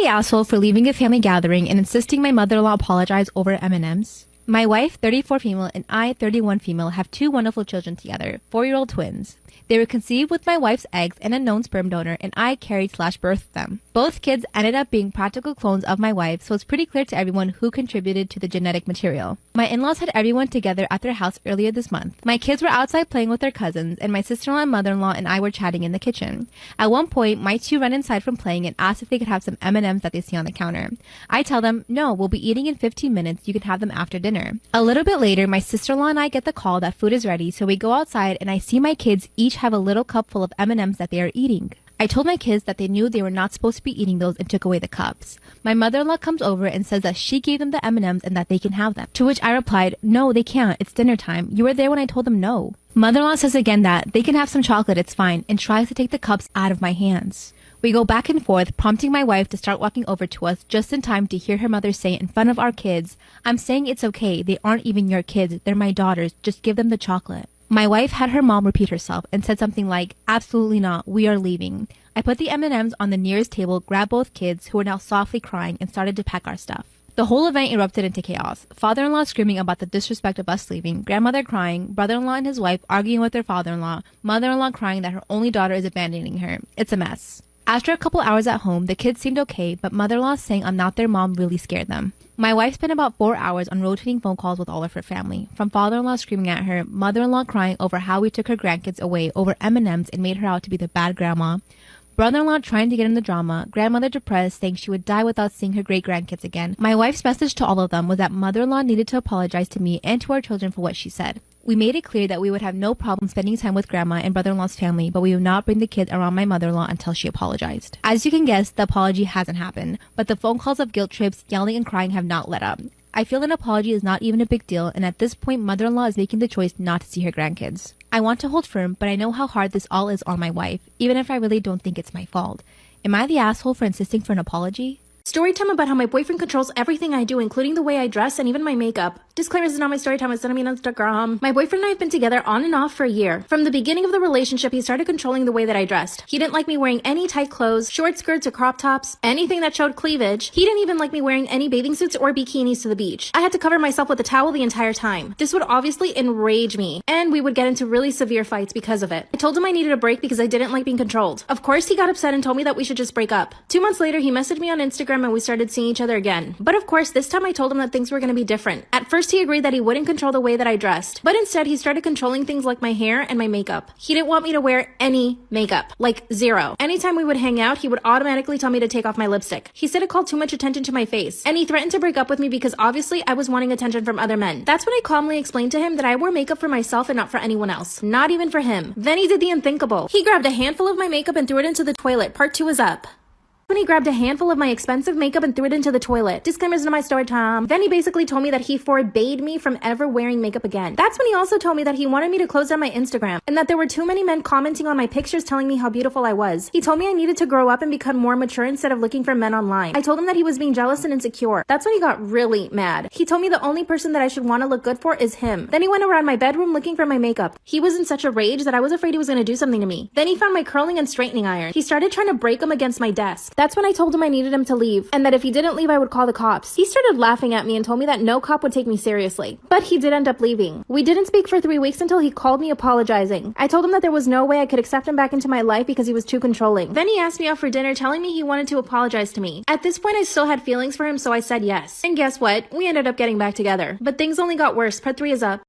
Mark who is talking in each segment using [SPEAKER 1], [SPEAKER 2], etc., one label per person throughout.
[SPEAKER 1] the asshole for leaving a family gathering and insisting my mother-in-law apologize over M&Ms? My wife, 34 female, and I, 31 female, have 2 wonderful children together, 4-year-old twins. They were conceived with my wife's eggs and a known sperm donor, and I carried/birthed them. Both kids ended up being practical clones of my wife, so it's pretty clear to everyone who contributed to the genetic material. My in-laws had everyone together at their house earlier this month. My kids were outside playing with their cousins, and my sister-in-law and mother-in-law and I were chatting in the kitchen. At one point, my 2 ran inside from playing and asked if they could have some M&Ms that they see on the counter. I tell them, no, we'll be eating in 15 minutes, you can have them after dinner. A little bit later, my sister-in-law and I get the call that food is ready, so we go outside and I see my kids each have a little cup full of M&Ms that they are eating. I told my kids that they knew they were not supposed to be eating those and took away the cups. My mother-in-law comes over and says that she gave them the M&Ms and that they can have them. To which I replied, no, they can't. It's dinner time. You were there when I told them no. Mother-in-law says again that they can have some chocolate, it's fine, and tries to take the cups out of my hands. We go back and forth, prompting my wife to start walking over to us just in time to hear her mother say in front of our kids, I'm saying it's okay. They aren't even your kids. They're my daughters. Just give them the chocolate. My wife had her mom repeat herself and said something like, absolutely not, we are leaving. I put the M&Ms on the nearest table, grabbed both kids, who were now softly crying, and started to pack our stuff. The whole event erupted into chaos. Father-in-law screaming about the disrespect of us leaving, grandmother crying, brother-in-law and his wife arguing with their father-in-law, mother-in-law crying that her only daughter is abandoning her. It's a mess. After a couple hours at home, the kids seemed okay, but mother-in-law saying I'm not their mom really scared them. My wife spent about 4 hours on rotating phone calls with all of her family, from father-in-law screaming at her, mother-in-law crying over how we took her grandkids away over M&Ms and made her out to be the bad grandma, brother-in-law trying to get in the drama, grandmother depressed saying she would die without seeing her great-grandkids again. My wife's message to all of them was that mother-in-law needed to apologize to me and to our children for what she said. We made it clear that we would have no problem spending time with grandma and brother-in-law's family, but we would not bring the kids around my mother-in-law until she apologized. As you can guess, the apology hasn't happened, but the phone calls of guilt trips, yelling and crying have not let up. I feel an apology is not even a big deal, and at this point, mother-in-law is making the choice not to see her grandkids. I want to hold firm, but I know how hard this all is on my wife, even if I really don't think it's my fault. Am I the asshole for insisting for an apology?
[SPEAKER 2] Storytime about how my boyfriend controls everything I do, including the way I dress and even my makeup. Disclaimer, this is not my story time, it's sending me on Instagram. My boyfriend and I have been together on and off for a year. From the beginning of the relationship, he started controlling the way that I dressed. He didn't like me wearing any tight clothes, short skirts or crop tops, anything that showed cleavage. He didn't even like me wearing any bathing suits or bikinis to the beach. I had to cover myself with a towel the entire time. This would obviously enrage me, and we would get into really severe fights because of it. I told him I needed a break because I didn't like being controlled. Of course, he got upset and told me that we should just break up. 2 months later, he messaged me on Instagram and we started seeing each other again. But of course, this time I told him that things were going to be different. At first, he agreed that he wouldn't control the way that I dressed, but instead he started controlling things like my hair and my makeup. He didn't want me to wear any makeup, like zero. Anytime we would hang out, he would automatically tell me to take off my lipstick. He said it called too much attention to my face, and he threatened to break up with me because obviously I was wanting attention from other men. That's when I calmly explained to him that I wore makeup for myself and not for anyone else, not even for him. Then he did the unthinkable. He grabbed a handful of my makeup and threw it into the toilet. Part 2 is up. When he grabbed a handful of my expensive makeup and threw it into the toilet. Disclaimers into my story time. Then he basically told me that he forbade me from ever wearing makeup again. That's when he also told me that he wanted me to close down my Instagram and that there were too many men commenting on my pictures telling me how beautiful I was. He told me I needed to grow up and become more mature instead of looking for men online. I told him that he was being jealous and insecure. That's when he got really mad. He told me the only person that I should want to look good for is him. Then he went around my bedroom looking for my makeup. He was in such a rage that I was afraid he was going to do something to me. Then he found my curling and straightening iron. He started trying to break them against my desk. That's when I told him I needed him to leave, and that if he didn't leave, I would call the cops. He started laughing at me and told me that no cop would take me seriously. But he did end up leaving. We didn't speak for 3 weeks until he called me apologizing. I told him that there was no way I could accept him back into my life because he was too controlling. Then he asked me out for dinner, telling me he wanted to apologize to me. At this point, I still had feelings for him, so I said yes. And guess what? We ended up getting back together. But things only got worse. Part 3 is up.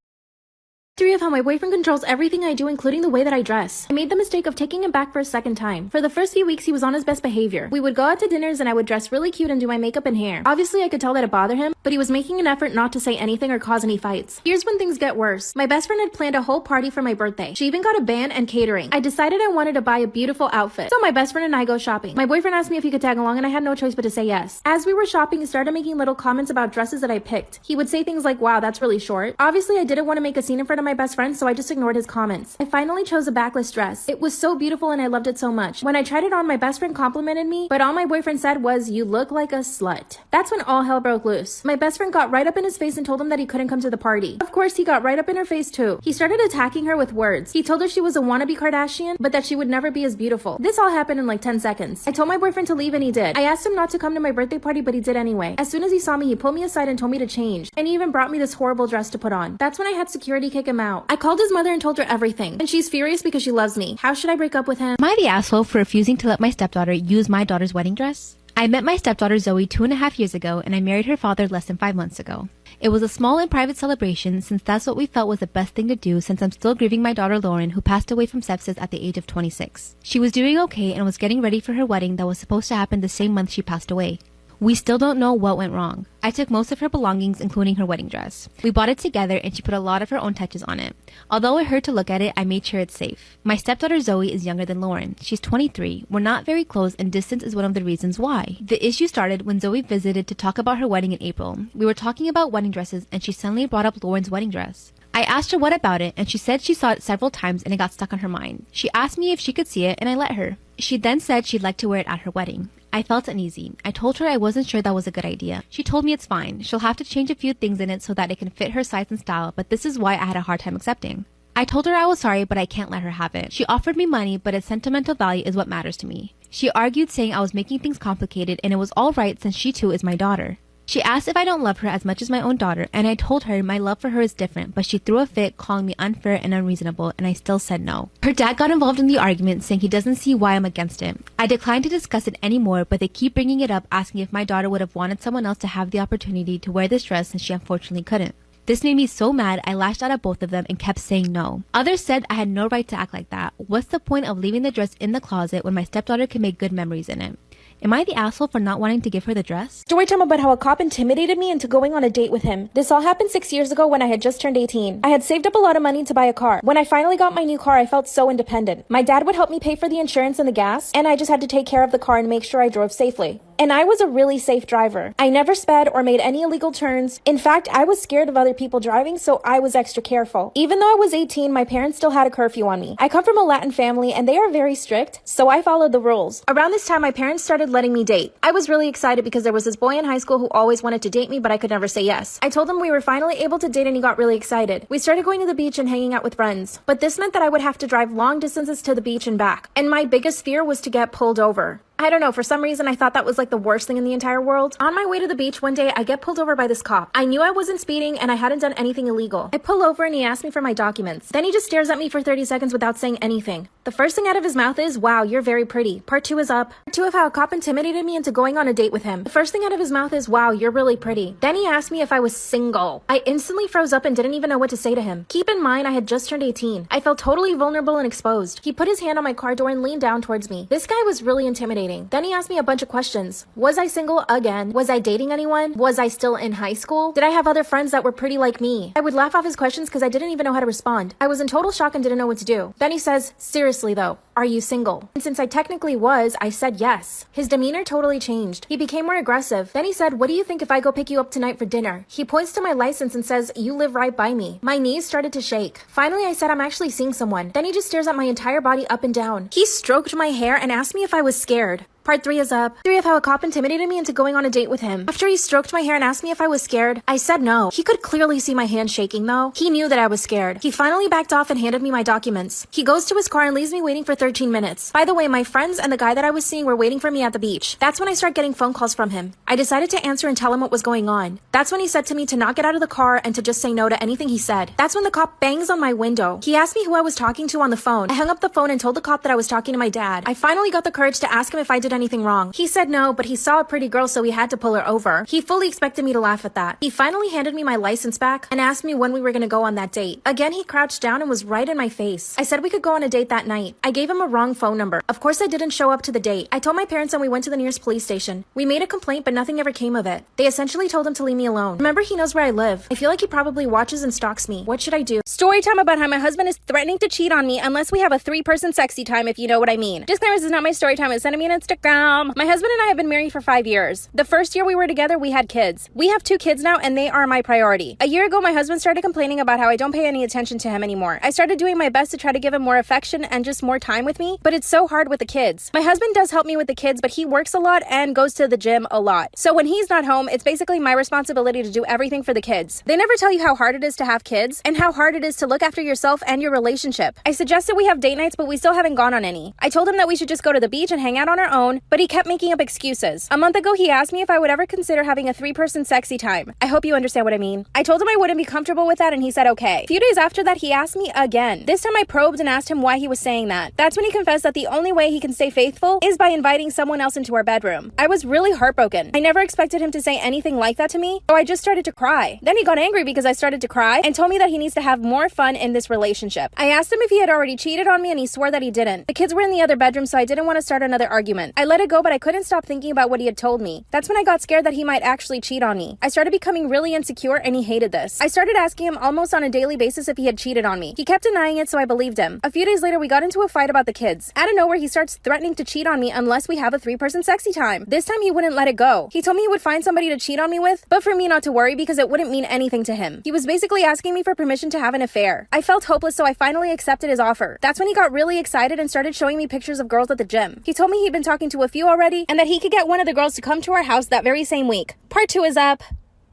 [SPEAKER 2] 3 of how my boyfriend controls everything I do, including the way that I dress. I made the mistake of taking him back for a second time. For the first few weeks, he was on his best behavior. We would go out to dinners and I would dress really cute and do my makeup and hair. Obviously, I could tell that it bothered him, but he was making an effort not to say anything or cause any fights. Here's when things get worse. My best friend had planned a whole party for my birthday. She even got a band and catering. I decided I wanted to buy a beautiful outfit. So my best friend and I go shopping. My boyfriend asked me if he could tag along and I had no choice but to say yes. As we were shopping, he started making little comments about dresses that I picked. He would say things like, wow, that's really short. Obviously, I didn't want to make a scene in front of my my best friend, so I just ignored his comments. I finally chose a backless dress. It was so beautiful and I loved it so much. When I tried it on, my best friend complimented me, but all my boyfriend said was, "You look like a slut." That's when all hell broke loose. My best friend got right up in his face and told him that he couldn't come to the party. Of course, he got right up in her face too. He started attacking her with words. He told her she was a wannabe Kardashian, but that she would never be as beautiful. This all happened in like 10 seconds. I told my boyfriend to leave and he did. I asked him not to come to my birthday party, but he did anyway. As soon as he saw me, he pulled me aside and told me to change. And he even brought me this horrible dress to put on. That's when I had security kick him out. I called his mother and told her everything. And she's furious because she loves me. How should I break up with him?
[SPEAKER 1] Am I the asshole for refusing to let my stepdaughter use my daughter's wedding dress? I met my stepdaughter Zoe 2.5 years ago, and I married her father less than 5 months ago. It was a small and private celebration since that's what we felt was the best thing to do since I'm still grieving my daughter Lauren, who passed away from sepsis at the age of 26. She was doing okay and was getting ready for her wedding that was supposed to happen the same month she passed away. We still don't know what went wrong. I took most of her belongings, including her wedding dress. We bought it together and she put a lot of her own touches on it. Although it hurt to look at it, I made sure it's safe. My stepdaughter Zoe is younger than Lauren. She's 23. We're not very close and distance is one of the reasons why. The issue started when Zoe visited to talk about her wedding in April. We were talking about wedding dresses and she suddenly brought up Lauren's wedding dress. I asked her what about it and she said she saw it several times and it got stuck on her mind. She asked me if she could see it and I let her. She then said she'd like to wear it at her wedding. I felt uneasy. I told her I wasn't sure that was a good idea. She told me it's fine. She'll have to change a few things in it so that it can fit her size and style, but this is why I had a hard time accepting. I told her I was sorry, but I can't let her have it. She offered me money, but its sentimental value is what matters to me. She argued, saying I was making things complicated and it was all right since she too is my daughter. She asked if I don't love her as much as my own daughter, and I told her my love for her is different, but she threw a fit calling me unfair and unreasonable, and I still said no. Her dad got involved in the argument, saying he doesn't see why I'm against it. I declined to discuss it anymore, but they keep bringing it up, asking if my daughter would have wanted someone else to have the opportunity to wear this dress since she unfortunately couldn't. This made me so mad, I lashed out at both of them and kept saying no. Others said I had no right to act like that. What's the point of leaving the dress in the closet when my stepdaughter can make good memories in it? Am I the asshole for not wanting to give her the dress?
[SPEAKER 2] Storytime about how a cop intimidated me into going on a date with him. This all happened 6 years ago when I had just turned 18. I had saved up a lot of money to buy a car. When I finally got my new car, I felt so independent. My dad would help me pay for the insurance and the gas, and I just had to take care of the car and make sure I drove safely. And I was a really safe driver. I never sped or made any illegal turns. In fact, I was scared of other people driving, so I was extra careful. Even though I was 18, my parents still had a curfew on me. I come from a Latin family, and they are very strict, so I followed the rules. Around this time, my parents started letting me date. I was really excited because there was this boy in high school who always wanted to date me, but I could never say yes. I told him we were finally able to date and he got really excited. We started going to the beach and hanging out with friends. But this meant that I would have to drive long distances to the beach and back. And my biggest fear was to get pulled over. I don't know, for some reason I thought that was like the worst thing in the entire world. On my way to the beach one day, I get pulled over by this cop. I knew I wasn't speeding and I hadn't done anything illegal. I pull over and he asked me for my documents. Then he just stares at me for 30 seconds without saying anything. The first thing out of his mouth is, "Wow, you're very pretty." Part 2 is up. Part 2 of how a cop intimidated me into going on a date with him. The first thing out of his mouth is, "Wow, you're really pretty." Then he asked me if I was single. I instantly froze up and didn't even know what to say to him. Keep in mind, I had just turned 18. I felt totally vulnerable and exposed. He put his hand on my car door and leaned down towards me. This guy was really intimidating. Then he asked me a bunch of questions. Was I single again? Was I dating anyone? Was I still in high school? Did I have other friends that were pretty like me? I would laugh off his questions because I didn't even know how to respond. I was in total shock and didn't know what to do. Then he says, "Seriously though, are you single?" And since I technically was, I said yes. His demeanor totally changed. He became more aggressive. Then he said, "What do you think if I go pick you up tonight for dinner?" He points to my license and says, "You live right by me." My knees started to shake. Finally, I said, "I'm actually seeing someone." Then he just stares at my entire body up and down. He stroked my hair and asked me if I was scared. Part 3 is up. 3 of how a cop intimidated me into going on a date with him. After he stroked my hair and asked me if I was scared, I said no. He could clearly see my hand shaking though. He knew that I was scared. He finally backed off and handed me my documents. He goes to his car and leaves me waiting for 13 minutes. By the way, my friends and the guy that I was seeing were waiting for me at the beach. That's when I start getting phone calls from him. I decided to answer and tell him what was going on. That's when he said to me to not get out of the car and to just say no to anything he said. That's when the cop bangs on my window. He asked me who I was talking to on the phone. I hung up the phone and told the cop that I was talking to my dad. I finally got the courage to ask him if I did anything wrong. He said no, but he saw a pretty girl, so he had to pull her over. He fully expected me to laugh at that. He finally handed me my license back and asked me when we were going to go on that date. Again, he crouched down and was right in my face. I said we could go on a date that night. I gave him a wrong phone number. Of course, I didn't show up to the date. I told my parents and we went to the nearest police station. We made a complaint, but nothing ever came of it. They essentially told him to leave me alone. Remember, he knows where I live. I feel like he probably watches and stalks me. What should I do? Storytime about how my husband is threatening to cheat on me unless we have a 3-person sexy time, if you know what I mean. Disclaimers is not my story time. It's sending me an Instagram. Instagram. My husband and I have been married for 5 years. The first year we were together, we had kids. We have 2 kids now, and they are my priority. A year ago, my husband started complaining about how I don't pay any attention to him anymore. I started doing my best to try to give him more affection and just more time with me, but it's so hard with the kids. My husband does help me with the kids, but he works a lot and goes to the gym a lot. So when he's not home, it's basically my responsibility to do everything for the kids. They never tell you how hard it is to have kids and how hard it is to look after yourself and your relationship. I suggested we have date nights, but we still haven't gone on any. I told him that we should just go to the beach and hang out on our own, but he kept making up excuses. A month ago, he asked me if I would ever consider having a 3-person sexy time. I hope you understand what I mean. I told him I wouldn't be comfortable with that, and he said okay. A few days after that, he asked me again. This time I probed and asked him why he was saying that. That's when he confessed that the only way he can stay faithful is by inviting someone else into our bedroom. I was really heartbroken. I never expected him to say anything like that to me, so I just started to cry. Then he got angry because I started to cry and told me that he needs to have more fun in this relationship. I asked him if he had already cheated on me, and he swore that he didn't. The kids were in the other bedroom, so I didn't want to start another argument. I let it go, but I couldn't stop thinking about what he had told me. That's when I got scared that he might actually cheat on me. I started becoming really insecure, and he hated this. I started asking him almost on a daily basis if he had cheated on me. He kept denying it, so I believed him. A few days later, we got into a fight about the kids. Out of nowhere, he starts threatening to cheat on me unless we have a 3-person sexy time. This time, he wouldn't let it go. He told me he would find somebody to cheat on me with, but for me not to worry because it wouldn't mean anything to him. He was basically asking me for permission to have an affair. I felt hopeless, so I finally accepted his offer. That's when he got really excited and started showing me pictures of girls at the gym. He told me he'd been talking to a few already and that he could get one of the girls to come to our house that very same week. Part 2 is up.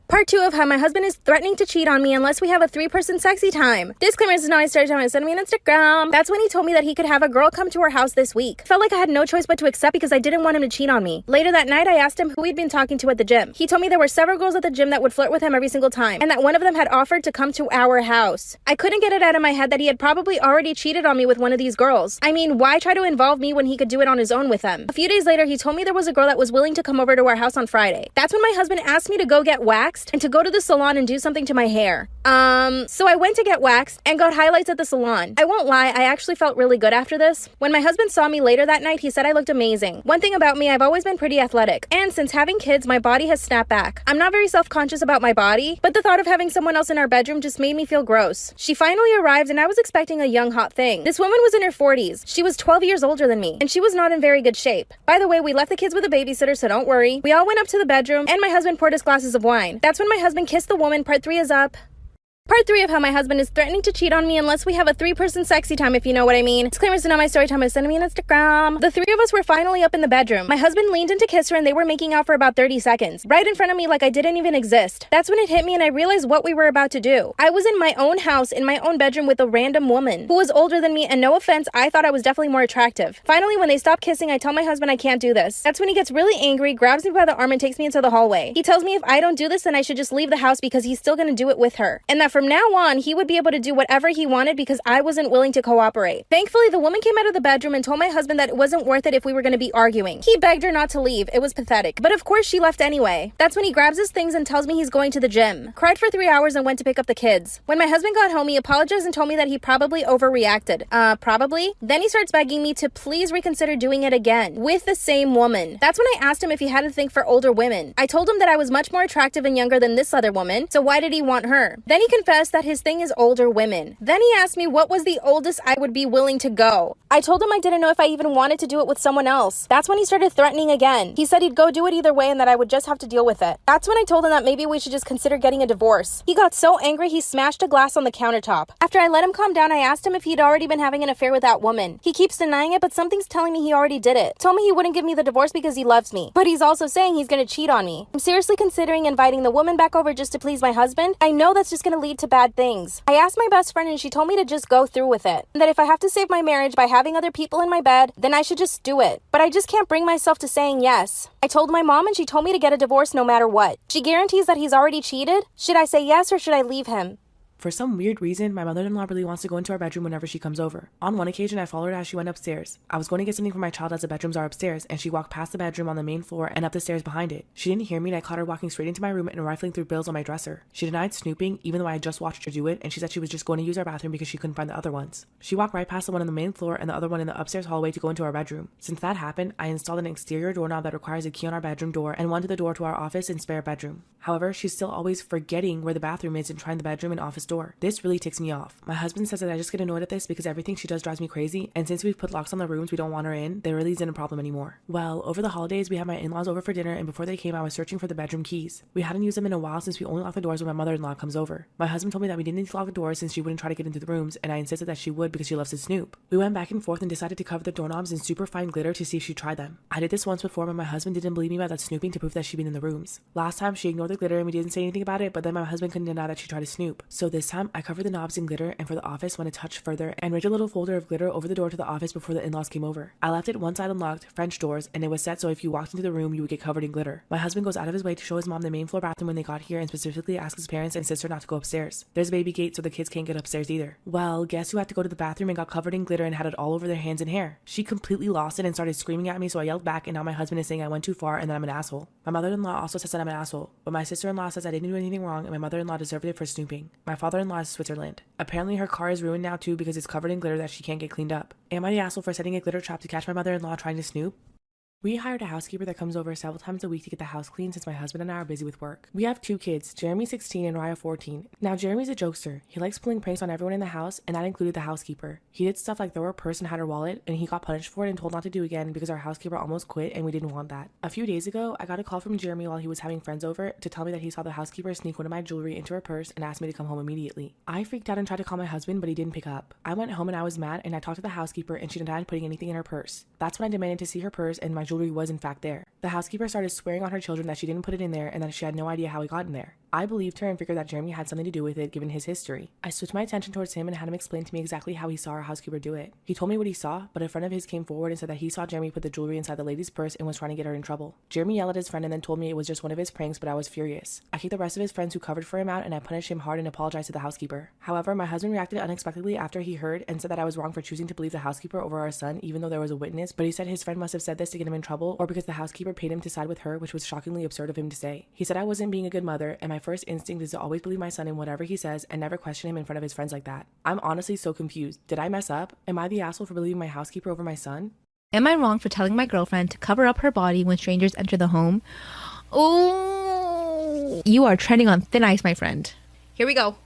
[SPEAKER 2] Part 2 of how my husband is threatening to cheat on me unless we have a 3-person sexy time. Disclaimer, this is not my story time. Send me on Instagram. That's when he told me that he could have a girl come to our house this week. Felt like I had no choice but to accept because I didn't want him to cheat on me. Later that night, I asked him who he'd been talking to at the gym. He told me there were several girls at the gym that would flirt with him every single time, and that one of them had offered to come to our house. I couldn't get it out of my head that he had probably already cheated on me with one of these girls. I mean, why try to involve me when he could do it on his own with them? A few days later, he told me there was a girl that was willing to come over to our house on Friday. That's when my husband asked me to go get waxed and to go to the salon and do something to my hair. So I went to get waxed and got highlights at the salon. I won't lie, I actually felt really good after this. When my husband saw me later that night, he said I looked amazing. One thing about me, I've always been pretty athletic, and since having kids, my body has snapped back. I'm not very self-conscious about my body, but the thought of having someone else in our bedroom just made me feel gross. She finally arrived, and I was expecting a young hot thing. This woman was in her 40s. She was 12 years older than me, and she was not in very good shape. By the way, we left the kids with a babysitter, so don't worry. We all went up to the bedroom, and my husband poured us glasses of wine. That's when my husband kissed the woman. Part 3 is up. Part 3 of how my husband is threatening to cheat on me unless we have a 3-person sexy time, if you know what I mean. Disclaimers are not my story time. Send me on Instagram. The 3 of us were finally up in the bedroom. My husband leaned in to kiss her and they were making out for about 30 seconds. Right in front of me like I didn't even exist. That's when it hit me and I realized what we were about to do. I was in my own house, in my own bedroom with a random woman who was older than me, and no offense, I thought I was definitely more attractive. Finally, when they stopped kissing, I tell my husband I can't do this. That's when he gets really angry, grabs me by the arm and takes me into the hallway. He tells me if I don't do this, then I should just leave the house because he's still gonna do it with her. And that from now on, he would be able to do whatever he wanted because I wasn't willing to cooperate. Thankfully, the woman came out of the bedroom and told my husband that it wasn't worth it if we were going to be arguing. He begged her not to leave. It was pathetic. But of course, she left anyway. That's when he grabs his things and tells me he's going to the gym. Cried for 3 hours and went to pick up the kids. When my husband got home, he apologized and told me that he probably overreacted. Probably? Then he starts begging me to please reconsider doing it again with the same woman. That's when I asked him if he had a thing for older women. I told him that I was much more attractive and younger than this other woman, so why did he want her? Then he confessed that his thing is older women. Then he asked me what was the oldest I would be willing to go. I told him I didn't know if I even wanted to do it with someone else. That's when he started threatening again. He said he'd go do it either way and that I would just have to deal with it. That's when I told him that maybe we should just consider getting a divorce. He got so angry he smashed a glass on the countertop. After I let him calm down, I asked him if he'd already been having an affair with that woman. He keeps denying it, but something's telling me he already did it. Told me he wouldn't give me the divorce because he loves me, but he's also saying he's gonna cheat on me. I'm seriously considering inviting the woman back over just to please my husband. I know that's just gonna lead to bad things. I asked my best friend and she told me to just go through with it, and that if I have to save my marriage by having other people in my bed, then I should just do it. But I just can't bring myself to saying yes. I told my mom and she told me to get a divorce no matter what. She guarantees that he's already cheated. Should I say yes or should I leave him?
[SPEAKER 3] For some weird reason, my mother-in-law really wants to go into our bedroom whenever she comes over. On one occasion, I followed her as she went upstairs. I was going to get something for my child as the bedrooms are upstairs, and she walked past the bedroom on the main floor and up the stairs behind it. She didn't hear me, and I caught her walking straight into my room and rifling through bills on my dresser. She denied snooping, even though I had just watched her do it, and she said she was just going to use our bathroom because she couldn't find the other ones. She walked right past the one on the main floor and the other one in the upstairs hallway to go into our bedroom. Since that happened, I installed an exterior doorknob that requires a key on our bedroom door and one to the door to our office and spare bedroom. However, she's still always forgetting where the bathroom is and trying the bedroom and office door. This really ticks me off. My husband says that I just get annoyed at this because everything she does drives me crazy, and since we've put locks on the rooms we don't want her in, there really isn't a problem anymore. Well, over the holidays we had my in-laws over for dinner, and before they came I was searching for the bedroom keys. We hadn't used them in a while since we only lock the doors when my mother-in-law comes over. My husband told me that we didn't need to lock the doors since she wouldn't try to get into the rooms, and I insisted that she would because she loves to snoop. We went back and forth and decided to cover the doorknobs in super fine glitter to see if she'd try them. I did this once before, but my husband didn't believe me about that snooping to prove that she'd been in the rooms. Last time she ignored the glitter and we didn't say anything about it, but then my husband couldn't deny that she tried to snoop. So this time I covered the knobs in glitter, and for the office went a touch further and rigged a little folder of glitter over the door to the office before the in-laws came over. I left it one side unlocked, French doors, and it was set so if you walked into the room you would get covered in glitter. My husband goes out of his way to show his mom the main floor bathroom when they got here and specifically ask his parents and sister not to go upstairs. There's a baby gate so the kids can't get upstairs either. Well, guess who had to go to the bathroom and got covered in glitter and had it all over their hands and hair? She completely lost it and started screaming at me, so I yelled back, and now my husband is saying I went too far and that I'm an asshole. My mother-in-law also says that I'm an asshole, but my sister-in-law says I didn't do anything wrong and my mother-in-law deserved it for snooping. My father-in-law is Switzerland. Apparently her car is ruined now too because it's covered in glitter that she can't get cleaned up. Am I the asshole for setting a glitter trap to catch my mother-in-law trying to snoop? We hired a housekeeper that comes over several times a week to get the house clean since my husband and I are busy with work. We have 2 kids, Jeremy 16 and Raya 14. Now Jeremy's a jokester. He likes pulling pranks on everyone in the house, and that included the housekeeper. He did stuff like throw her purse and hide her wallet, and he got punished for it and told not to do again because our housekeeper almost quit and we didn't want that. A few days ago, I got a call from Jeremy while he was having friends over to tell me that he saw the housekeeper sneak one of my jewelry into her purse and asked me to come home immediately. I freaked out and tried to call my husband, but he didn't pick up. I went home and I was mad, and I talked to the housekeeper and she denied putting anything in her purse. That's when I demanded to see her purse, and my jewelry was in fact there. The housekeeper started swearing on her children that she didn't put it in there and that she had no idea how it got in there. I believed her and figured that Jeremy had something to do with it given his history. I switched my attention towards him and had him explain to me exactly how he saw our housekeeper do it. He told me what he saw, but a friend of his came forward and said that he saw Jeremy put the jewelry inside the lady's purse and was trying to get her in trouble. Jeremy yelled at his friend and then told me it was just one of his pranks, but I was furious. I kicked the rest of his friends who covered for him out, and I punished him hard and apologized to the housekeeper. However, my husband reacted unexpectedly after he heard and said that I was wrong for choosing to believe the housekeeper over our son even though there was a witness, but he said his friend must have said this to get him in trouble or because the housekeeper paid him to side with her, which was shockingly absurd of him to say. He said I wasn't being a good mother, and my first instinct is to always believe my son in whatever he says and never question him in front of his friends like that. I'm honestly so confused. Did I mess up? Am I the asshole for believing my housekeeper over my son?
[SPEAKER 1] Am I wrong for telling my girlfriend to cover up her body when strangers enter the home? Oh, you are treading on thin ice, my friend. Here we go.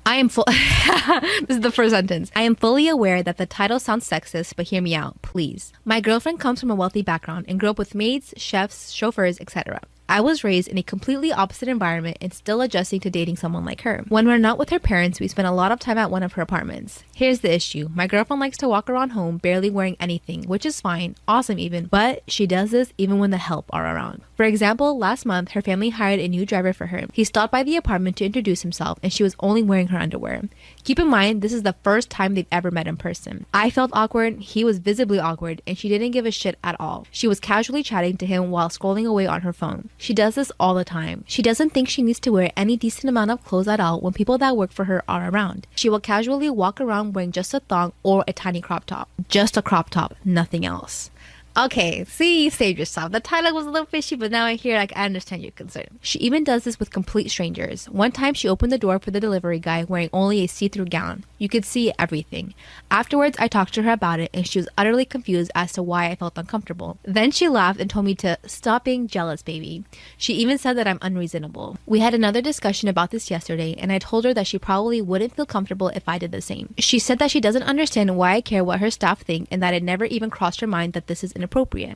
[SPEAKER 1] This is the first sentence. I am fully aware that the title sounds sexist, but hear me out, please. My girlfriend comes from a wealthy background and grew up with maids, chefs, chauffeurs, etc. I was raised in a completely opposite environment and still adjusting to dating someone like her. When we're not with her parents, we spend a lot of time at one of her apartments. Here's the issue. My girlfriend likes to walk around home barely wearing anything, which is fine, awesome even, but she does this even when the help are around. For example, last month, her family hired a new driver for her. He stopped by the apartment to introduce himself, and she was only wearing her underwear. Keep in mind, this is the first time they've ever met in person. I felt awkward, he was visibly awkward, and she didn't give a shit at all. She was casually chatting to him while scrolling away on her phone. She does this all the time. She doesn't think she needs to wear any decent amount of clothes at all when people that work for her are around. She will casually walk around wearing just a thong or a tiny crop top. Just a crop top, nothing else. Okay, see, you saved yourself. The title was a little fishy, but now I hear, I understand your concern. She even does this with complete strangers. One time, she opened the door for the delivery guy wearing only a see-through gown. You could see everything. Afterwards, I talked to her about it, and she was utterly confused as to why I felt uncomfortable. Then she laughed and told me to stop being jealous, baby. She even said that I'm unreasonable. We had another discussion about this yesterday, and I told her that she probably wouldn't feel comfortable if I did the same. She said that she doesn't understand why I care what her staff think, and that it never even crossed her mind that this is inappropriate.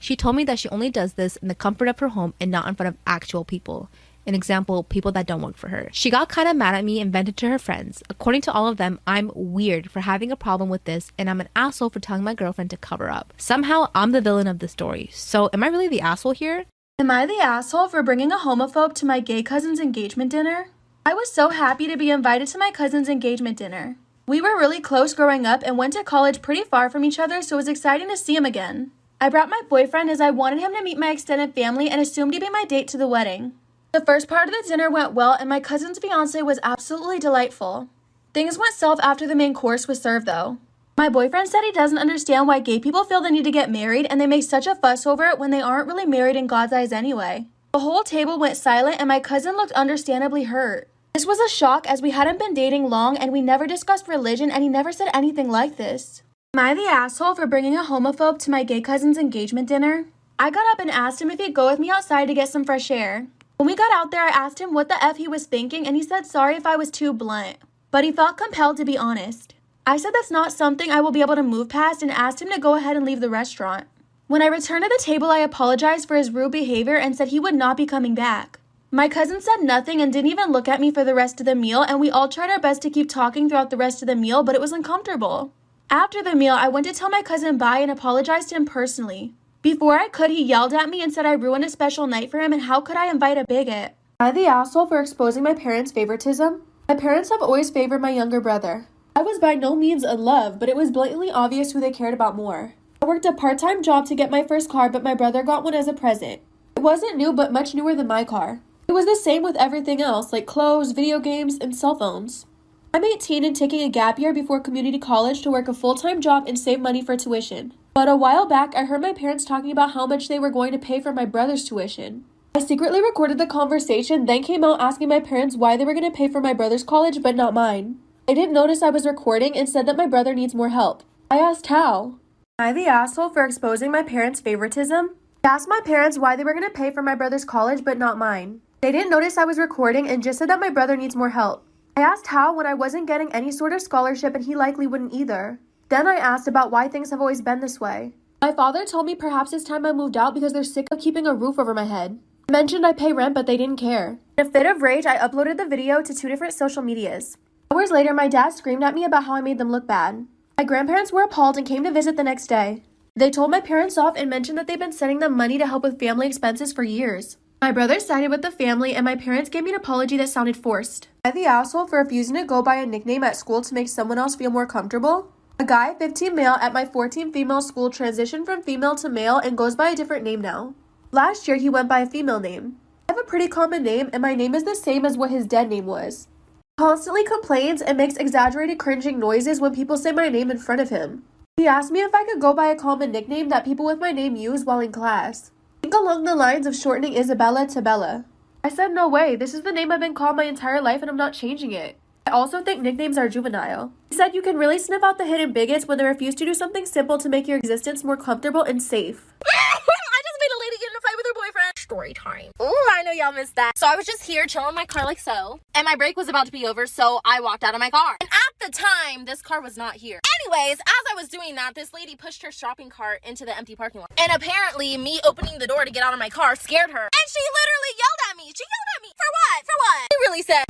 [SPEAKER 1] She told me that she only does this in the comfort of her home and not in front of actual people. An example, people that don't work for her. She got kind of mad at me and vented to her friends. According to all of them, I'm weird for having a problem with this, and I'm an asshole for telling my girlfriend to cover up. Somehow, I'm the villain of the story. So, am I really the asshole here?
[SPEAKER 4] Am I the asshole for bringing a homophobe to my gay cousin's engagement dinner? I was so happy to be invited to my cousin's engagement dinner. We were really close growing up and went to college pretty far from each other, so it was exciting to see him again. I brought my boyfriend as I wanted him to meet my extended family and assumed he'd be my date to the wedding. The first part of the dinner went well, and my cousin's fiance was absolutely delightful. Things went south after the main course was served, though. My boyfriend said he doesn't understand why gay people feel the need to get married, and they make such a fuss over it when they aren't really married in God's eyes anyway. The whole table went silent, and my cousin looked understandably hurt. This was a shock as we hadn't been dating long, and we never discussed religion, and he never said anything like this. Am I the asshole for bringing a homophobe to my gay cousin's engagement dinner? I got up and asked him if he'd go with me outside to get some fresh air. When we got out there, I asked him what the F he was thinking, and he said sorry if I was too blunt. but he felt compelled to be honest. I said that's not something I will be able to move past and asked him to go ahead and leave the restaurant. When I returned to the table, I apologized for his rude behavior and said he would not be coming back. My cousin said nothing and didn't even look at me for the rest of the meal, and we all tried our best to keep talking throughout the rest of the meal, but it was uncomfortable. After the meal, I went to tell my cousin bye and apologized to him personally. Before I could, he yelled at me and said I ruined a special night for him and how could I invite a bigot. Am I the asshole for exposing my parents' favoritism? My parents have always favored my younger brother. I was by no means in love, but it was blatantly obvious who they cared about more. I worked a part-time job to get my first car, but my brother got one as a present. It wasn't new, but much newer than my car. It was the same with everything else, like clothes, video games, and cell phones. I'm 18 and taking a gap year before community college to work a full-time job and save money for tuition. But a while back, I heard my parents talking about how much they were going to pay for my brother's tuition. I secretly recorded the conversation, then came out asking my parents why they were going to pay for my brother's college, but not mine. They didn't notice I was recording and said that my brother needs more help. I asked how. Am I the asshole for exposing my parents' favoritism? I asked my parents why they were going to pay for my brother's college, but not mine. They didn't notice I was recording and just said that my brother needs more help. I asked how when I wasn't getting any sort of scholarship and he likely wouldn't either. Then I asked about why things have always been this way. My father told me perhaps it's time I moved out because they're sick of keeping a roof over my head. I mentioned I pay rent, but they didn't care. In a fit of rage, I uploaded the video to 2 different social medias. Hours later, my dad screamed at me about how I made them look bad. My grandparents were appalled and came to visit the next day. They told my parents off and mentioned that they've been sending them money to help with family expenses for years. My brother sided with the family and my parents gave me an apology that sounded forced. Am I the asshole for refusing to go by a nickname at school to make someone else feel more comfortable? A guy, 15 male, at my 14 female school transitioned from female to male and goes by a different name now. Last year, he went by a female name. I have a pretty common name and my name is the same as what his dead name was. He constantly complains and makes exaggerated cringing noises when people say my name in front of him. He asked me if I could go by a common nickname that people with my name use while in class. Think along the lines of shortening Isabella to Bella. I said no way, this is the name I've been called my entire life and I'm not changing it. I also think nicknames are juvenile. He said you can really sniff out the hidden bigots when they refuse to do something simple to make your existence more comfortable and safe.
[SPEAKER 2] I just made a lady get in a fight with her boyfriend. Story time. Ooh, I know y'all missed that. So I was just here chilling in my car like so, and my break was about to be over, so I walked out of my car. And at the time, this car was not here. Anyways, as I was doing that, this lady pushed her shopping cart into the empty parking lot. And apparently, me opening the door to get out of my car scared her. And she literally yelled at me. She yelled at me. For what? For what? She really said,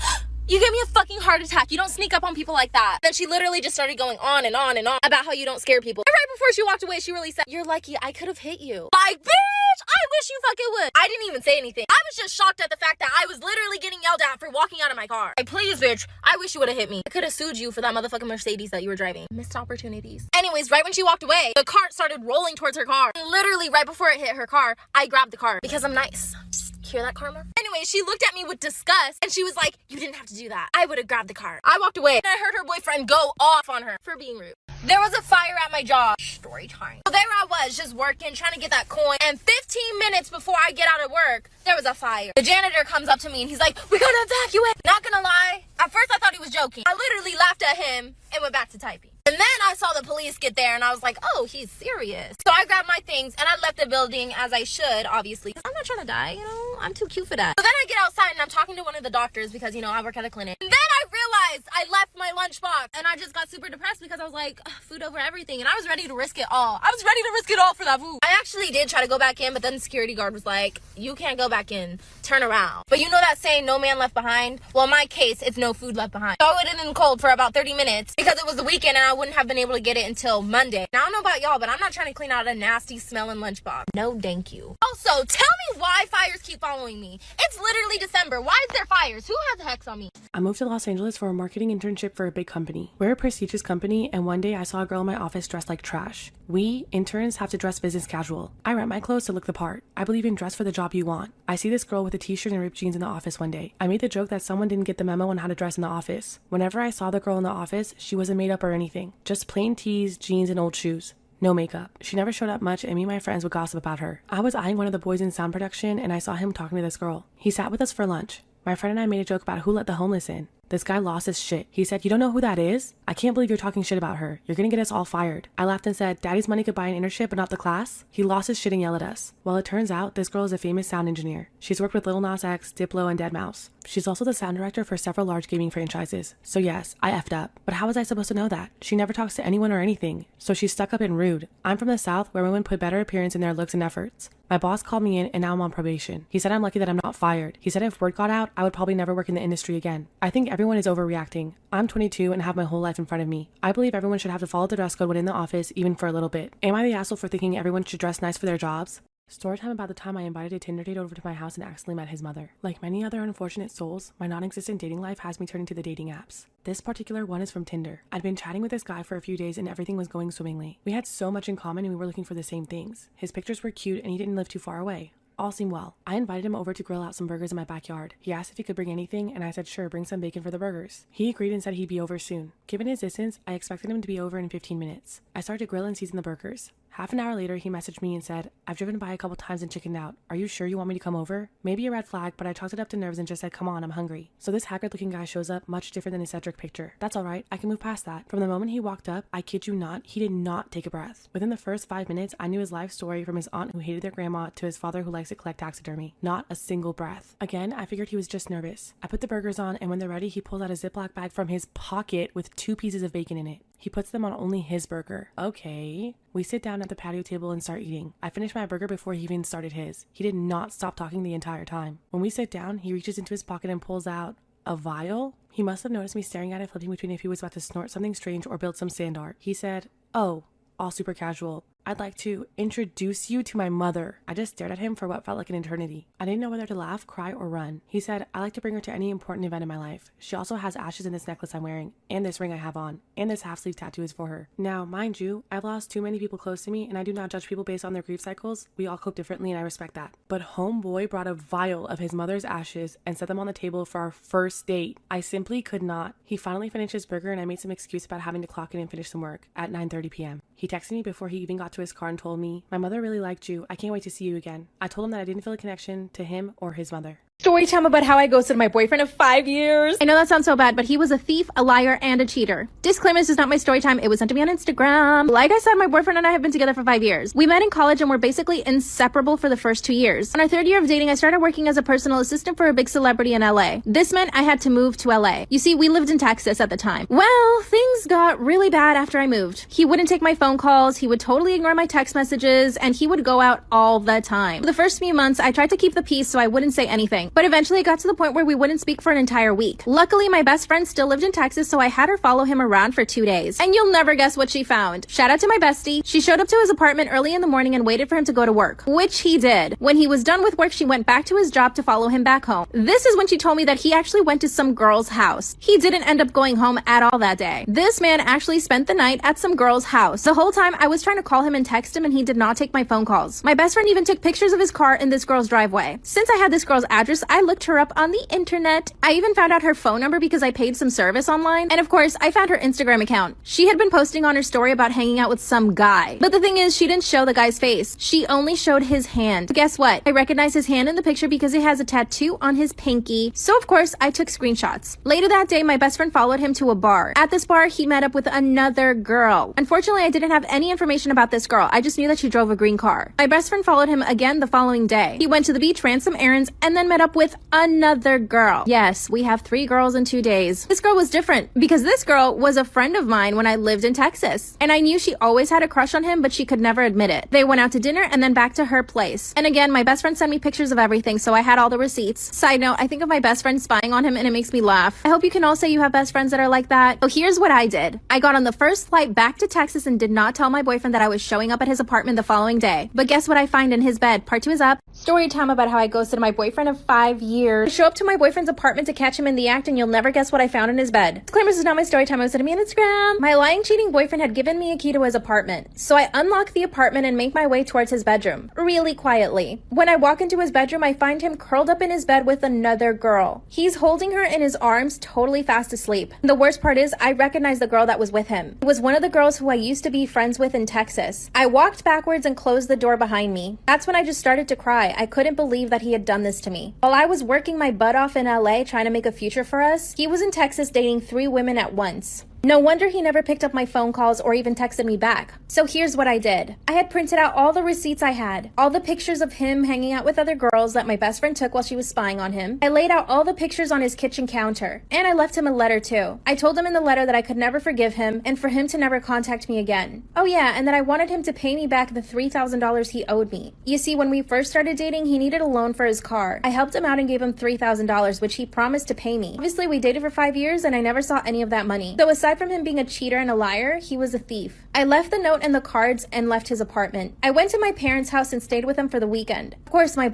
[SPEAKER 2] you gave me a fucking heart attack. You don't sneak up on people like that. Then she literally just started going on and on and on about how you don't scare people. And right before she walked away, she really said, you're lucky I could have hit you. Like, bitch, I wish you fucking would. I didn't even say anything. I was just shocked at the fact that I was literally getting yelled at for walking out of my car. Like, please, bitch, I wish you would have hit me. I could have sued you for that motherfucking Mercedes that you were driving. Missed opportunities. Anyways, right when she walked away, the cart started rolling towards her car. And literally right before it hit her car, I grabbed the cart because I'm nice. Hear that, karma? Anyway, she looked at me with disgust and she was like, you didn't have to do that. I would have grabbed the cart. I walked away and I heard her boyfriend go off on her for being rude. There was a fire at my job. Story time. So there I was just working, trying to get that coin, and 15 minutes before I get out of work, there was a fire. The janitor comes up to me and he's like, we gotta evacuate. Not gonna lie, at first I thought he was joking. I literally laughed at him and went back to typing. And then I saw the police get there and I was like, oh, he's serious. So I grabbed my things and I left the building as I should, obviously. I'm not trying to die, you know, I'm too cute for that. So then I get outside and I'm talking to one of the doctors because, you know, I work at a clinic. And then I realized I left my lunchbox and I just got super depressed because I was like, food over everything. And I was ready to risk it all. I was ready to risk it all for that food. I actually did try to go back in, but then the security guard was like, you can't go back in, turn around. But you know that saying, no man left behind? Well, in my case, it's no food left behind. So I waited in the cold for about 30 minutes because it was the weekend and I wouldn't have been able to get it until Monday. Now, I don't know about y'all, but I'm not trying to clean out a nasty smelling lunchbox. No, thank you. Also, tell me why fires keep following me. It's literally December. Why is there fires? Who has the hex on me?
[SPEAKER 3] I moved to Los Angeles for a marketing internship for a big company. We're a prestigious company, and one day I saw a girl in my office dressed like trash. We, interns, have to dress business casual. I rent my clothes to look the part. I believe in dress for the job you want. I see this girl with a t-shirt and ripped jeans in the office one day. I made the joke that someone didn't get the memo on how to dress in the office. Whenever I saw the girl in the office, she wasn't made up or anything. Just plain tees, jeans, and old shoes. No makeup. She never showed up much and me and my friends would gossip about her. I was eyeing one of the boys in sound production and I saw him talking to this girl. He sat with us for lunch. My friend and I made a joke about who let the homeless in. This guy lost his shit. He said, you don't know who that is? I can't believe you're talking shit about her. You're gonna get us all fired. I laughed and said, daddy's money could buy an internship but not the class? He lost his shit and yelled at us. Well, it turns out this girl is a famous sound engineer. She's worked with Lil Nas X, Diplo, and deadmau5. She's also the sound director for several large gaming franchises. So yes, I effed up. But how was I supposed to know that? She never talks to anyone or anything. So she's stuck up and rude. I'm from the South, where women put better appearance in their looks and efforts. My boss called me in and now I'm on probation. He said I'm lucky that I'm not fired. He said if word got out, I would probably never work in the industry again. I think everyone is overreacting. I'm 22 and have my whole life in front of me. I believe everyone should have to follow the dress code when in the office, even for a little bit. Am I the asshole for thinking everyone should dress nice for their jobs? Storytime about the time I invited a Tinder date over to my house and accidentally met his mother. Like many other unfortunate souls, my non-existent dating life has me turning to the dating apps. This particular one is from Tinder. I'd been chatting with this guy for a few days and everything was going swimmingly. We had so much in common and we were looking for the same things. His pictures were cute and he didn't live too far away. All seemed well. I invited him over to grill out some burgers in my backyard. He asked if he could bring anything, and I said sure, bring some bacon for the burgers. He agreed and said he'd be over soon. Given his distance, I expected him to be over in 15 minutes. I started to grill and season the burgers. Half an hour later, he messaged me and said, I've driven by a couple times and chickened out. Are you sure you want me to come over? Maybe a red flag, but I chalked it up to nerves and just said, come on, I'm hungry. So this haggard-looking guy shows up, much different than his Cedric picture. That's alright, I can move past that. From the moment he walked up, I kid you not, he did not take a breath. Within the first 5 minutes, I knew his life story from his aunt who hated their grandma to his father who likes to collect taxidermy. Not a single breath. Again, I figured he was just nervous. I put the burgers on, and when they're ready, he pulls out a Ziploc bag from his pocket with 2 pieces of bacon in it. He puts them on only his burger. Okay. We sit down at the patio table and start eating. I finished my burger before he even started his. He did not stop talking the entire time. When we sit down, he reaches into his pocket and pulls out a vial. He must have noticed me staring at it, flipping between if he was about to snort something strange or build some sand art. He said, oh, all super casual. I'd like to introduce you to my mother. I just stared at him for what felt like an eternity. I didn't know whether to laugh, cry, or run. He said, I like to bring her to any important event in my life. She also has ashes in this necklace I'm wearing, and this ring I have on, and this half-sleeve tattoo is for her. Now, mind you, I've lost too many people close to me, and I do not judge people based on their grief cycles. We all cope differently, and I respect that. But homeboy brought a vial of his mother's ashes and set them on the table for our first date. I simply could not. He finally finished his burger, and I made some excuse about having to clock in and finish some work at 9:30 p.m. He texted me before he even got to his car and told me, my mother really liked you. I can't wait to see you again. I told him that I didn't feel a connection to him or his mother.
[SPEAKER 2] Story time about how I ghosted my boyfriend of 5 years. I know that sounds so bad, but he was a thief, a liar, and a cheater. Disclaimer, this is not my story time. It was sent to me on Instagram. Like I said, my boyfriend and I have been together for 5 years. We met in college and were basically inseparable for the first 2 years. On our 3rd year of dating, I started working as a personal assistant for a big celebrity in LA. This meant I had to move to LA. You see, we lived in Texas at the time. Well, things got really bad after I moved. He wouldn't take my phone calls, he would totally ignore my text messages, and he would go out all the time. For the first few months, I tried to keep the peace so I wouldn't say anything, but eventually it got to the point where we wouldn't speak for an entire week. Luckily, my best friend still lived in Texas, so I had her follow him around for 2 days. And you'll never guess what she found. Shout out to my bestie. She showed up to his apartment early in the morning and waited for him to go to work, which he did. When he was done with work, she went back to his job to follow him back home. This is when she told me that he actually went to some girl's house. He didn't end up going home at all that day. This man actually spent the night at some girl's house. The whole time I was trying to call him and text him, and he did not take my phone calls. My best friend even took pictures of his car in this girl's driveway. Since I had this girl's address, I looked her up on the internet. I even found out her phone number because I paid some service online. And of course, I found her Instagram account. She had been posting on her story about hanging out with some guy. But the thing is, she didn't show the guy's face. She only showed his hand. But guess what? I recognized his hand in the picture because it has a tattoo on his pinky. So of course, I took screenshots. Later that day, my best friend followed him to a bar. At this bar, he met up with another girl. Unfortunately, I didn't have any information about this girl. I just knew that she drove a green car. My best friend followed him again the following day. He went to the beach, ran some errands, and then met up with another girl. Yes, we have 3 girls in 2 days. This girl was different because this girl was a friend of mine when I lived in Texas. And I knew she always had a crush on him, but she could never admit it. They went out to dinner and then back to her place. And again, my best friend sent me pictures of everything, so I had all the receipts. Side note, I think of my best friend spying on him and it makes me laugh. I hope you can all say you have best friends that are like that. So here's what I did. I got on the first flight back to Texas and did not tell my boyfriend that I was showing up at his apartment the following day. But guess what I find in his bed? Part 2 is up. Story time about how I ghosted my boyfriend of 5 years. I show up to my boyfriend's apartment to catch him in the act, and you'll never guess what I found in his bed. Disclaimer, this is not my story time. I was sending me on Instagram. My lying, cheating boyfriend had given me a key to his apartment. So I unlock the apartment and make my way towards his bedroom, really quietly. When I walk into his bedroom, I find him curled up in his bed with another girl. He's holding her in his arms, totally fast asleep. The worst part is, I recognize the girl that was with him. It was one of the girls who I used to be friends with in Texas. I walked backwards and closed the door behind me. That's when I just started to cry. I couldn't believe that he had done this to me. While I was working my butt off in LA trying to make a future for us, he was in Texas dating 3 women at once. No wonder he never picked up my phone calls or even texted me back. So here's what I did. I had printed out all the receipts I had, all the pictures of him hanging out with other girls that my best friend took while she was spying on him. I laid out all the pictures on his kitchen counter, and I left him a letter too. I told him in the letter that I could never forgive him and for him to never contact me again. Oh yeah, and that I wanted him to pay me back the $3,000 he owed me. You see, when we first started dating, he needed a loan for his car. I helped him out and gave him $3,000, which he promised to pay me. Obviously, we dated for 5 years and I never saw any of that money. So aside from him being a cheater and a liar, he was a thief. I left the note and the cards and left his apartment. I went to my parents' house and stayed with him for the weekend. Of course, my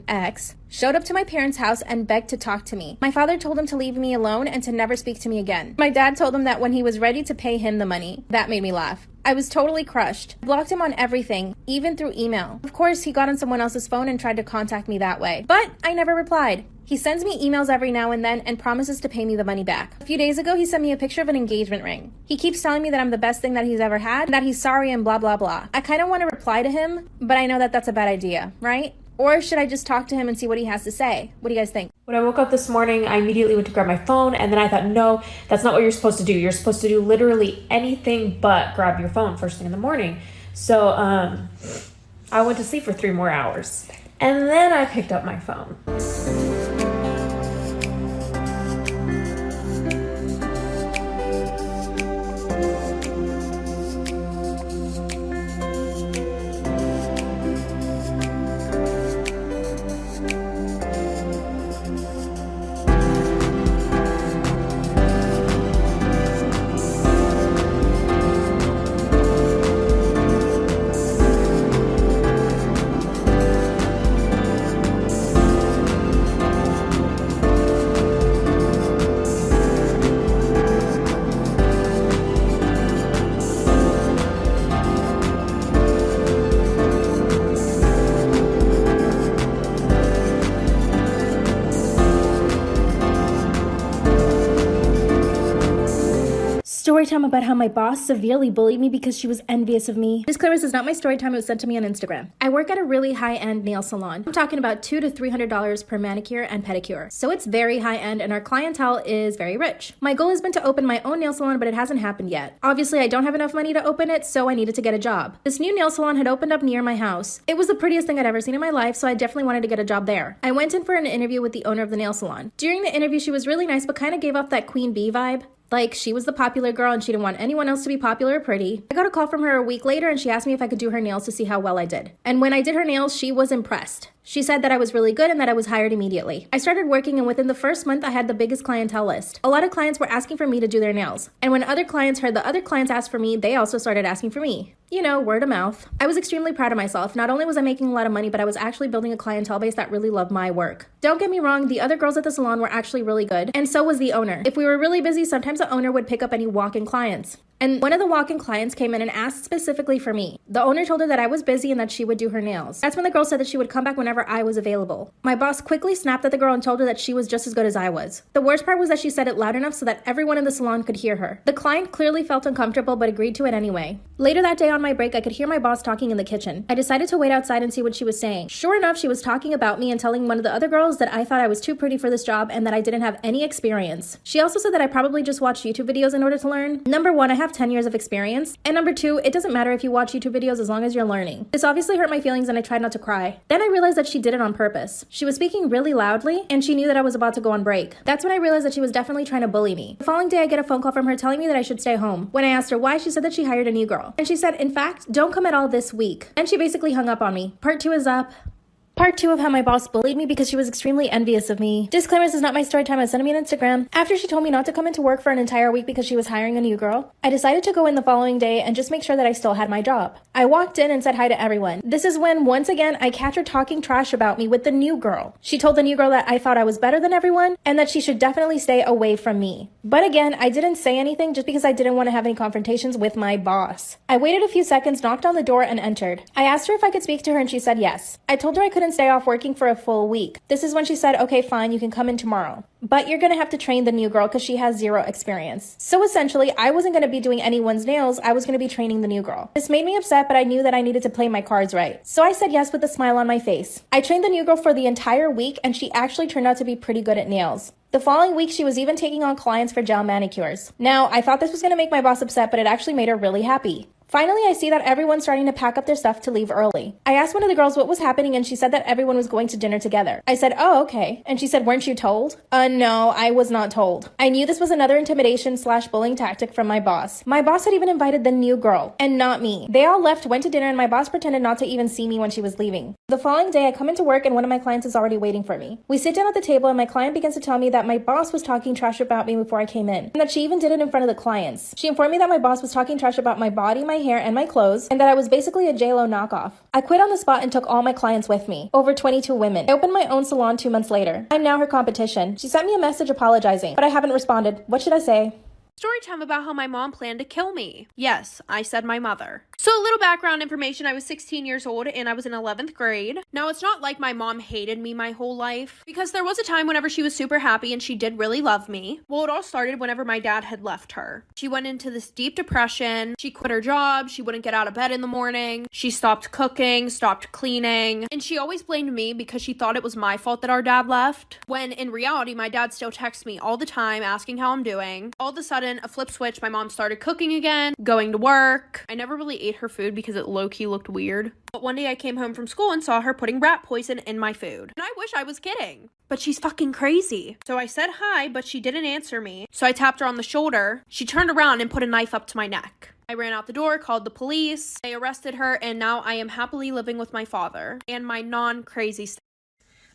[SPEAKER 2] ex, showed up to my parents' house and begged to talk to me. My father told him to leave me alone and to never speak to me again. My dad told him that when he was ready to pay him the money. That made me laugh. I was totally crushed. I blocked him on everything, even through email. Of course, he got on someone else's phone and tried to contact me that way. But I never replied. He sends me emails every now and then and promises to pay me the money back. A few days ago, he sent me a picture of an engagement ring. He keeps telling me that I'm the best thing that he's ever had, and that he's sorry and blah, blah, blah. I kind of want to reply to him, but I know that that's a bad idea, right? Or should I just talk to him and see what he has to say? What do you guys think?
[SPEAKER 5] When I woke up this morning, I immediately went to grab my phone, and then I thought, no, that's not what you're supposed to do. You're supposed to do literally anything but grab your phone first thing in the morning. So I went to sleep for 3 more hours, and then I picked up my phone.
[SPEAKER 2] Story time about how my boss severely bullied me because she was envious of me. Disclaimer, this is not my story time. It was sent to me on Instagram. I work at a really high-end nail salon. I'm talking about $200 to $300 per manicure and pedicure. So it's very high-end and our clientele is very rich. My goal has been to open my own nail salon, but it hasn't happened yet. Obviously, I don't have enough money to open it, so I needed to get a job. This new nail salon had opened up near my house. It was the prettiest thing I'd ever seen in my life, so I definitely wanted to get a job there. I went in for an interview with the owner of the nail salon. During the interview, she was really nice, but kind of gave off that queen bee vibe. Like, she was the popular girl and she didn't want anyone else to be popular or pretty. I got a call from her a week later and she asked me if I could do her nails to see how well I did. And when I did her nails, she was impressed. She said that I was really good and that I was hired immediately. I started working and within the first month, I had the biggest clientele list. A lot of clients were asking for me to do their nails. And when other clients heard the other clients ask for me, they also started asking for me. You know, word of mouth. I was extremely proud of myself. Not only was I making a lot of money, but I was actually building a clientele base that really loved my work. Don't get me wrong, the other girls at the salon were actually really good, and so was the owner. If we were really busy, sometimes the owner would pick up any walk-in clients. And one of the walk-in clients came in and asked specifically for me. The owner told her that I was busy and that she would do her nails. That's when the girl said that she would come back whenever I was available. My boss quickly snapped at the girl and told her that she was just as good as I was. The worst part was that she said it loud enough so that everyone in the salon could hear her. The client clearly felt uncomfortable but agreed to it anyway. Later that day on my break, I could hear my boss talking in the kitchen. I decided to wait outside and see what she was saying. Sure enough, she was talking about me and telling one of the other girls that I thought I was too pretty for this job and that I didn't have any experience. She also said that I probably just watched YouTube videos in order to learn. Number one, I have 10 years of experience. And number two, it doesn't matter if you watch YouTube videos as long as you're learning. This obviously hurt my feelings and I tried not to cry. Then I realized that she did it on purpose. She was speaking really loudly and she knew that I was about to go on break. That's when I realized that she was definitely trying to bully me. The following day, I get a phone call from her telling me that I should stay home. When I asked her why, she said that she hired a new girl. And she said, in fact, don't come at all this week. And she basically hung up on me. Part 2 is up. Part 2 of how my boss bullied me because she was extremely envious of me. Disclaimer, this is not my story time. I sent me on Instagram. After she told me not to come into work for an entire week because she was hiring a new girl, I decided to go in the following day and just make sure that I still had my job. I walked in and said hi to everyone. This is when, once again, I catch her talking trash about me with the new girl. She told the new girl that I thought I was better than everyone and that she should definitely stay away from me. But again, I didn't say anything just because I didn't want to have any confrontations with my boss. I waited a few seconds, knocked on the door, and entered. I asked her if I could speak to her and she said yes. I told her I couldn't stay off working for a full week. This is when she said, okay, fine, you can come in tomorrow. But you're gonna have to train the new girl because she has 0 experience. So essentially, I wasn't gonna be doing anyone's nails, I was gonna be training the new girl. This made me upset, but I knew that I needed to play my cards right. So I said yes with a smile on my face. I trained the new girl for the entire week and she actually turned out to be pretty good at nails. The following week, she was even taking on clients for gel manicures. Now, I thought this was going to make my boss upset, but it actually made her really happy. Finally, I see that everyone's starting to pack up their stuff to leave early. I asked one of the girls what was happening, and she said that everyone was going to dinner together. I said, oh, okay. And she said, weren't you told? No, I was not told. I knew this was another intimidation/bullying tactic from my boss. My boss had even invited the new girl, and not me. They all left, went to dinner, and my boss pretended not to even see me when she was leaving. The following day, I come into work, and one of my clients is already waiting for me. We sit down at the table, and my client begins to tell me that my boss was talking trash about me before I came in, and that she even did it in front of the clients. She informed me that my boss was talking trash about my body, my hair, and my clothes, and that I was basically a JLo knockoff. I quit on the spot and took all my clients with me, over 22 women. I opened my own salon 2 months later. I'm now her competition. She sent me a message apologizing, but I haven't responded. What should I say?
[SPEAKER 6] Story time about how my mom planned to kill me. Yes, I said my mother. So a little background information, I was 16 years old and I was in 11th grade. Now it's not like my mom hated me my whole life, because there was a time whenever she was super happy and she did really love me. Well, it all started whenever my dad had left her. She went into this deep depression. She quit her job. She wouldn't get out of bed in the morning. She stopped cooking, stopped cleaning, and she always blamed me because she thought it was my fault that our dad left, when in reality my dad still texts me all the time asking how I'm doing. All of a sudden, a flip switch, my mom started cooking again, going to work. I never really ate her food because it low-key looked weird. But one day I came home from school and saw her putting rat poison in my food. And I wish I was kidding. But she's fucking crazy. So I said hi, but she didn't answer me. So I tapped her on the shoulder. She turned around and put a knife up to my neck. I ran out the door, called the police. They arrested her, and now I am happily living with my father and my non-crazy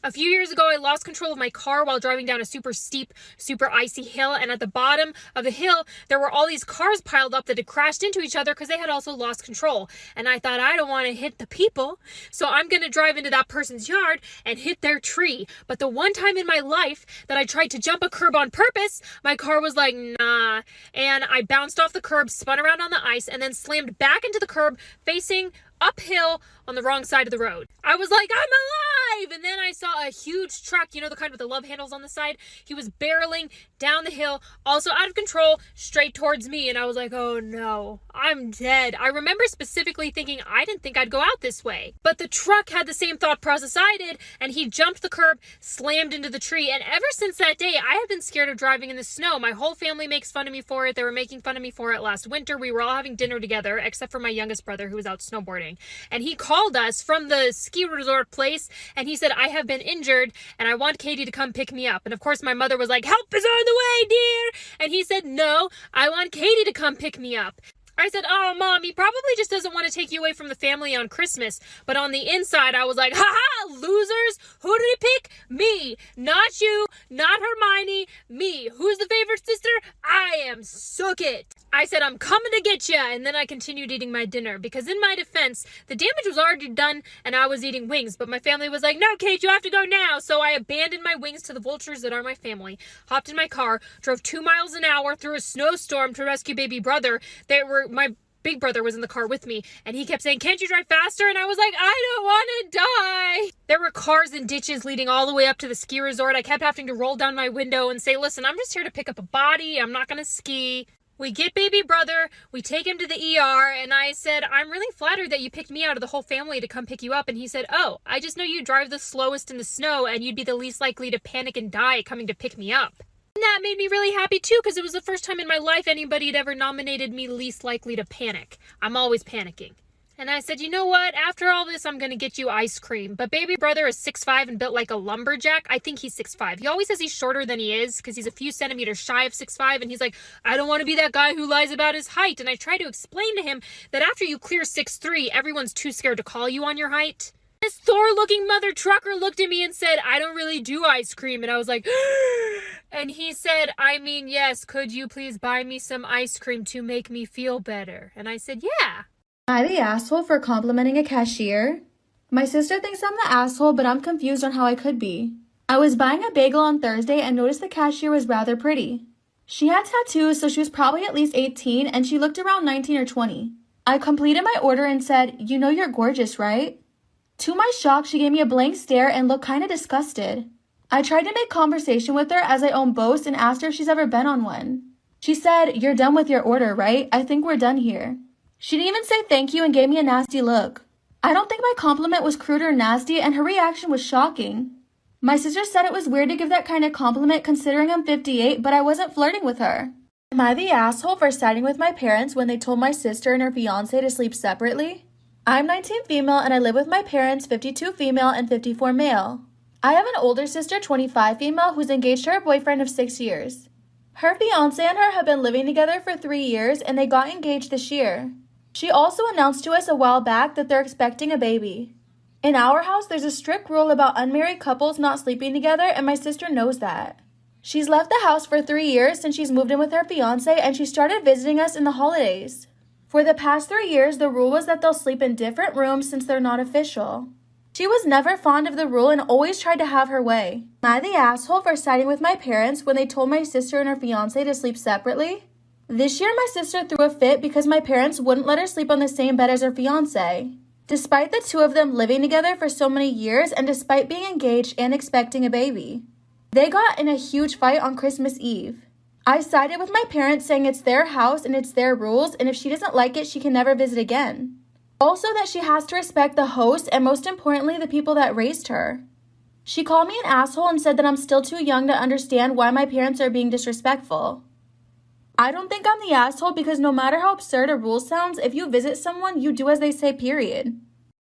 [SPEAKER 7] A few years ago, I lost control of my car while driving down a super steep, super icy hill, and at the bottom of the hill, there were all these cars piled up that had crashed into each other because they had also lost control. And I thought, I don't want to hit the people, so I'm going to drive into that person's yard and hit their tree. But the one time in my life that I tried to jump a curb on purpose, my car was like, nah, and I bounced off the curb, spun around on the ice, and then slammed back into the curb, facing uphill on the wrong side of the road. I was like, I'm alive! And then I saw a huge truck, you know, the kind with the love handles on the side. He was barreling down the hill, also out of control, straight towards me. And I was like, oh no, I'm dead. I remember specifically thinking, I didn't think I'd go out this way. But the truck had the same thought process I did, and he jumped the curb, slammed into the tree. And ever since that day, I have been scared of driving in the snow. My whole family makes fun of me for it. They were making fun of me for it last winter. We were all having dinner together, except for my youngest brother who was out snowboarding. And he called us from the ski resort place, and he said, I have been injured, and I want Katie to come pick me up. And of course, my mother was like, help is on the way, dear. And he said, no, I want Katie to come pick me up. I said, oh, Mom, he probably just doesn't want to take you away from the family on Christmas. But on the inside, I was like, ha-ha, losers. Who did he pick? Me. Not you, not Hermione, me. Who's the favorite sister? I am. Suck it. I said, I'm coming to get ya. And then I continued eating my dinner because in my defense, the damage was already done and I was eating wings. But my family was like, no, Kate, you have to go now. So I abandoned my wings to the vultures that are my family, hopped in my car, drove 2 miles an hour through a snowstorm to rescue baby brother. My big brother was in the car with me, and he kept saying, can't you drive faster? And I was like, I don't want to die. There were cars and ditches leading all the way up to the ski resort. I kept having to roll down my window and say, listen, I'm just here to pick up a body. I'm not going to ski. We get baby brother, we take him to the ER, and I said, I'm really flattered that you picked me out of the whole family to come pick you up. And he said, oh, I just know you drive the slowest in the snow, and you'd be the least likely to panic and die coming to pick me up. And that made me really happy too, because it was the first time in my life anybody had ever nominated me least likely to panic. I'm always panicking. And I said, you know what? After all this, I'm going to get you ice cream. But baby brother is 6'5" and built like a lumberjack. I think he's 6'5". He always says he's shorter than he is because he's a few centimeters shy of 6'5". And he's like, I don't want to be that guy who lies about his height. And I try to explain to him that after you clear 6'3", everyone's too scared to call you on your height. This Thor-looking mother trucker looked at me and said, I don't really do ice cream. And I was like, and he said, I mean, yes, could you please buy me some ice cream to make me feel better? And I said, yeah.
[SPEAKER 4] Am I the asshole for complimenting a cashier? My sister thinks I'm the asshole, but I'm confused on how I could be. I was buying a bagel on Thursday and noticed the cashier was rather pretty. She had tattoos, so she was probably at least 18, and she looked around 19 or 20. I completed my order and said, you know you're gorgeous, right? To my shock, she gave me a blank stare and looked kind of disgusted. I tried to make conversation with her as I own boast and asked her if she's ever been on one. She said, you're done with your order, right? I think we're done here. She didn't even say thank you and gave me a nasty look. I don't think my compliment was crude or nasty, and her reaction was shocking. My sister said it was weird to give that kind of compliment considering I'm 58, but I wasn't flirting with her. Am I the asshole for siding with my parents when they told my sister and her fiance to sleep separately? I'm 19 female and I live with my parents, 52 female and 54 male. I have an older sister, 25 female, who's engaged to her boyfriend of 6 years. Her fiance and her have been living together for 3 years and they got engaged this year. She also announced to us a while back that they're expecting a baby. In our house, there's a strict rule about unmarried couples not sleeping together, and my sister knows that. She's left the house for 3 years since she's moved in with her fiance, and she started visiting us in the holidays. For the past 3 years, the rule was that they'll sleep in different rooms since they're not official. She was never fond of the rule and always tried to have her way. Am I the asshole for siding with my parents when they told my sister and her fiance to sleep separately? This year, my sister threw a fit because my parents wouldn't let her sleep on the same bed as her fiance. Despite the two of them living together for so many years and despite being engaged and expecting a baby. They got in a huge fight on Christmas Eve. I sided with my parents saying it's their house and it's their rules, and if she doesn't like it, she can never visit again. Also that she has to respect the host and most importantly, the people that raised her. She called me an asshole and said that I'm still too young to understand why my parents are being disrespectful. I don't think I'm the asshole because no matter how absurd a rule sounds, if you visit someone, you do as they say, period.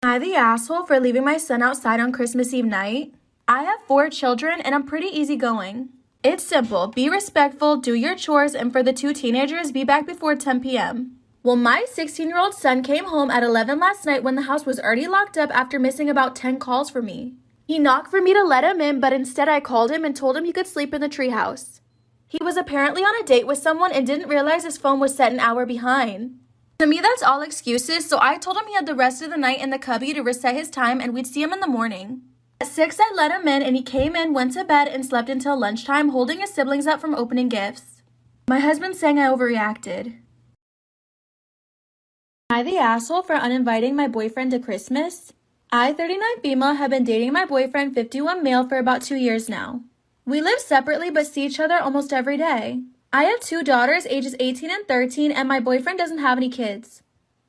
[SPEAKER 4] Am I the asshole for leaving my son outside on Christmas Eve night? I have 4 children and I'm pretty easygoing. It's simple, be respectful, do your chores, and for the 2 teenagers, be back before 10 p.m. Well, my 16-year-old son came home at 11 last night when the house was already locked up after missing about 10 calls from me. He knocked for me to let him in, but instead I called him and told him he could sleep in the treehouse. He was apparently on a date with someone and didn't realize his phone was set an hour behind. To me, that's all excuses, so I told him he had the rest of the night in the cubby to reset his time and we'd see him in the morning. At 6, I let him in and he came in, went to bed, and slept until lunchtime, holding his siblings up from opening gifts. My husband saying I overreacted. Am I the asshole for uninviting my boyfriend to Christmas? I, 39 female, have been dating my boyfriend, 51 male, for about 2 years now. We live separately but see each other almost every day. I have 2 daughters, ages 18 and 13, and my boyfriend doesn't have any kids.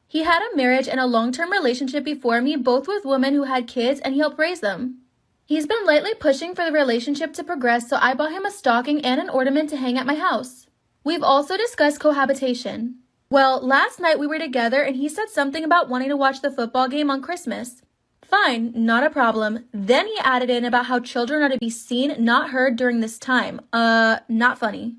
[SPEAKER 4] He had a marriage and a long-term relationship before me, both with women who had kids, and he helped raise them. He's been lately pushing for the relationship to progress, so I bought him a stocking and an ornament to hang at my house. We've also discussed cohabitation. Well, last night we were together and he said something about wanting to watch the football game on Christmas. Fine, not a problem. Then he added in about how children are to be seen, not heard during this time. Not funny.